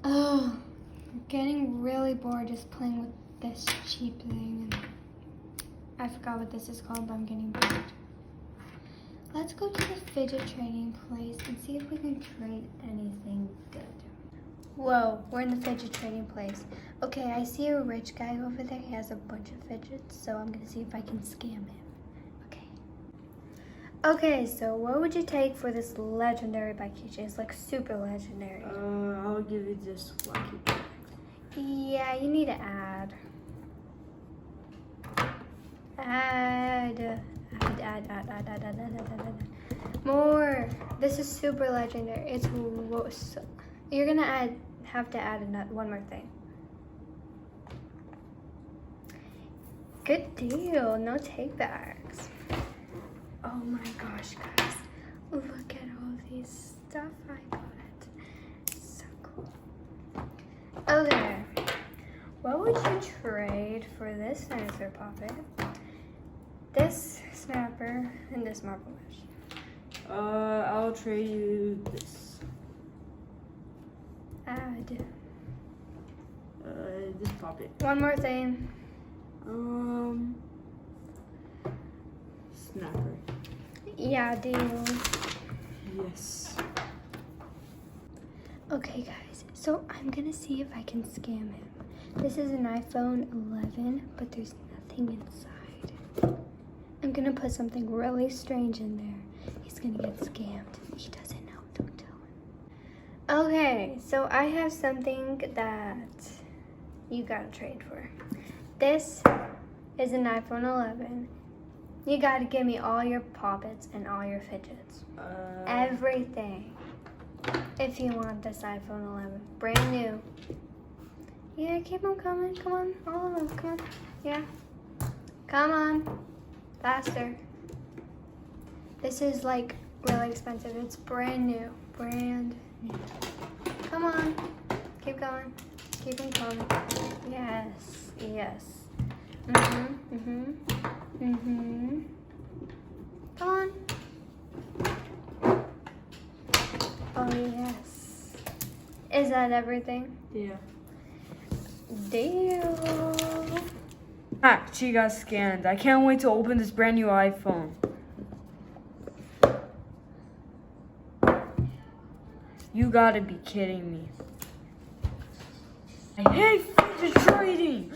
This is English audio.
Oh, I'm getting really bored just playing with this cheap thing. I forgot what this is called, but I'm getting bored. Let's go to the fidget trading place and see if we can trade anything good. Whoa, we're in the fidget trading place. Okay, I see a rich guy over there. He has a bunch of fidgets, so I'm gonna see if I can scam him. Okay, so what would you take for this legendary bike keychain? It's like super legendary. I'll give you this lucky bag. Yeah, you need to add. Add. More. This is super legendary. It's you're gonna have to add one more thing. Good deal. No take backs. Oh my gosh, guys. Look at all these stuff I got. So cool. Okay. What would you trade for this dinosaur puppet, this snapper, and this marble mesh? I'll trade you this. Add. This puppet. One more thing. Snapper. Yeah, deal. Yes. Okay, guys. So I'm gonna see if I can scam him. This is an iPhone 11, but there's nothing inside. I'm gonna put something really strange in there. He's gonna get scammed. He doesn't know. Don't tell him. Okay, so I have something that you gotta trade for. This is an iPhone 11. You gotta give me all your poppets and all your fidgets. Everything. If you want this iPhone 11. Brand new. Yeah, keep them coming. Come on. All of them. Come on. Yeah. Come on. Faster. This is like really expensive. It's brand new. Brand new. Come on. Keep going. Keep them coming. Yes. Yes. Come on. Oh, yes. Is that everything? Yeah. Deal. Ah, she got scanned. I can't wait to open this brand new iPhone. You gotta be kidding me. Hey, fidget trading!